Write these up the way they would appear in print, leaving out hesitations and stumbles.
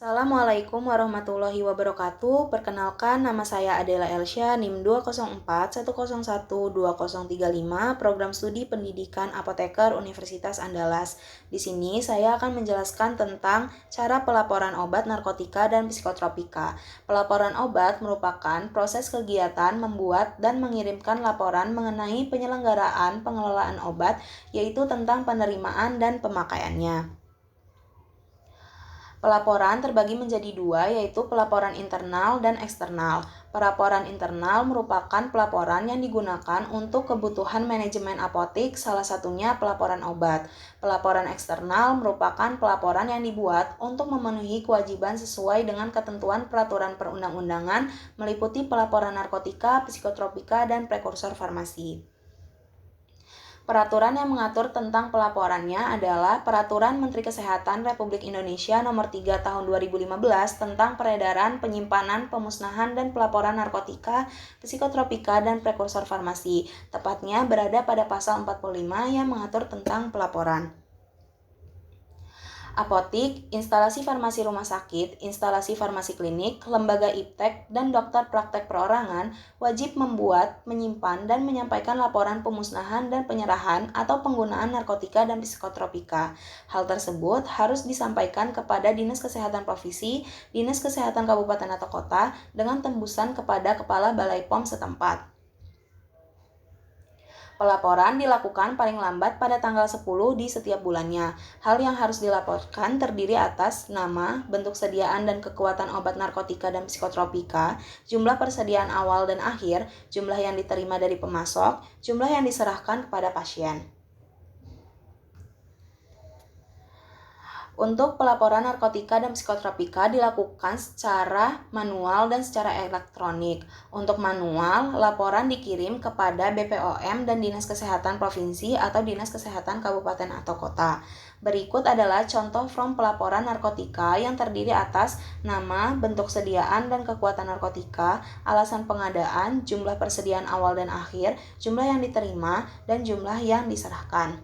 Assalamualaikum warahmatullahi wabarakatuh. Perkenalkan, nama saya Adela Elsya, NIM 204101235, Program Studi Pendidikan Apoteker Universitas Andalas. Di sini saya akan menjelaskan tentang cara pelaporan obat narkotika dan psikotropika. Pelaporan obat merupakan proses kegiatan membuat dan mengirimkan laporan mengenai penyelenggaraan pengelolaan obat, yaitu tentang penerimaan dan pemakaiannya. Pelaporan terbagi menjadi dua, yaitu pelaporan internal dan eksternal. Pelaporan internal merupakan pelaporan yang digunakan untuk kebutuhan manajemen apotik, salah satunya pelaporan obat. Pelaporan eksternal merupakan pelaporan yang dibuat untuk memenuhi kewajiban sesuai dengan ketentuan peraturan perundang-undangan, meliputi pelaporan narkotika, psikotropika, dan prekursor farmasi. Peraturan yang mengatur tentang pelaporannya adalah Peraturan Menteri Kesehatan Republik Indonesia Nomor 3 Tahun 2015 tentang peredaran, penyimpanan, pemusnahan, dan pelaporan narkotika, psikotropika, dan prekursor farmasi. Tepatnya berada pada pasal 45 yang mengatur tentang pelaporan. Apotik, instalasi farmasi rumah sakit, instalasi farmasi klinik, lembaga iptek, dan dokter praktek perorangan wajib membuat, menyimpan, dan menyampaikan laporan pemusnahan dan penyerahan atau penggunaan narkotika dan psikotropika. Hal tersebut harus disampaikan kepada Dinas Kesehatan Provinsi, Dinas Kesehatan Kabupaten atau Kota dengan tembusan kepada Kepala Balai POM setempat. Pelaporan dilakukan paling lambat pada tanggal 10 di setiap bulannya. Hal yang harus dilaporkan terdiri atas nama, bentuk sediaan dan kekuatan obat narkotika dan psikotropika, jumlah persediaan awal dan akhir, jumlah yang diterima dari pemasok, jumlah yang diserahkan kepada pasien. Untuk pelaporan narkotika dan psikotropika dilakukan secara manual dan secara elektronik. Untuk manual, laporan dikirim kepada BPOM dan Dinas Kesehatan Provinsi atau Dinas Kesehatan Kabupaten atau Kota. Berikut adalah contoh form pelaporan narkotika yang terdiri atas nama, bentuk sediaan dan kekuatan narkotika, alasan pengadaan, jumlah persediaan awal dan akhir, jumlah yang diterima, dan jumlah yang diserahkan.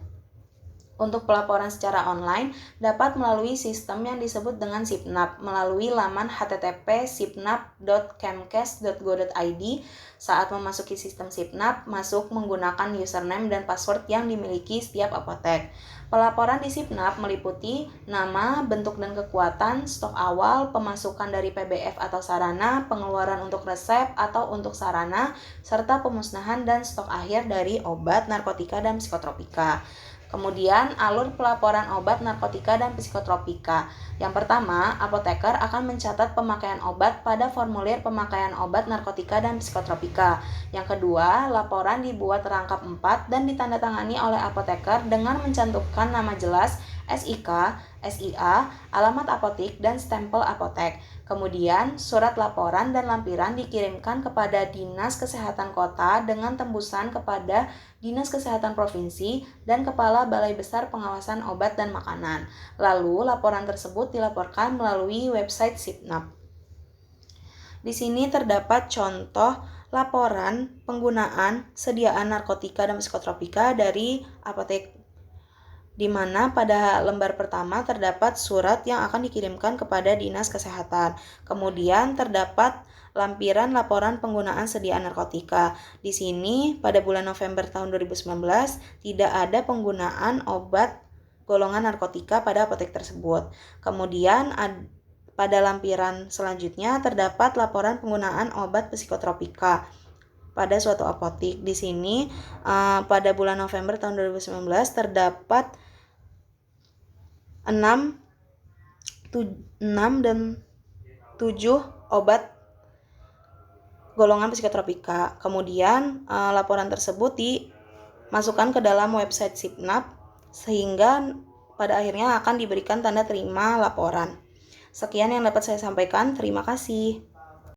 Untuk pelaporan secara online dapat melalui sistem yang disebut dengan SIPNAP melalui laman http://sipnap.kemkes.go.id. Saat memasuki sistem SIPNAP, masuk menggunakan username dan password yang dimiliki setiap apotek. Pelaporan di SIPNAP meliputi nama, bentuk dan kekuatan, stok awal, pemasukan dari PBF atau sarana, pengeluaran untuk resep atau untuk sarana, serta pemusnahan dan stok akhir dari obat, narkotika, dan psikotropika. Kemudian, alur pelaporan obat, narkotika, dan psikotropika. Yang pertama, apoteker akan mencatat pemakaian obat pada formulir pemakaian obat, narkotika, dan psikotropika. Yang kedua, laporan dibuat rangkap 4 dan ditandatangani oleh apoteker dengan mencantumkan nama jelas, SIK, SIA, alamat apotik, dan stempel apotek. Kemudian, surat laporan dan lampiran dikirimkan kepada Dinas Kesehatan Kota dengan tembusan kepada Dinas Kesehatan Provinsi dan Kepala Balai Besar Pengawasan Obat dan Makanan. Lalu, laporan tersebut dilaporkan melalui website SIPNAP. Di sini terdapat contoh laporan penggunaan sediaan narkotika dan psikotropika dari apotek, di mana pada lembar pertama terdapat surat yang akan dikirimkan kepada Dinas Kesehatan. Kemudian terdapat lampiran laporan penggunaan sediaan narkotika. Di sini pada bulan November tahun 2019 tidak ada penggunaan obat golongan narkotika pada apotek tersebut. Kemudian pada lampiran selanjutnya terdapat laporan penggunaan obat psikotropika pada suatu apotik. Di sini pada bulan November tahun 2019 terdapat 6 dan 7 obat golongan psikotropika. Kemudian laporan tersebut dimasukkan ke dalam website SIPNAP sehingga pada akhirnya akan diberikan tanda terima laporan. Sekian yang dapat saya sampaikan. Terima kasih.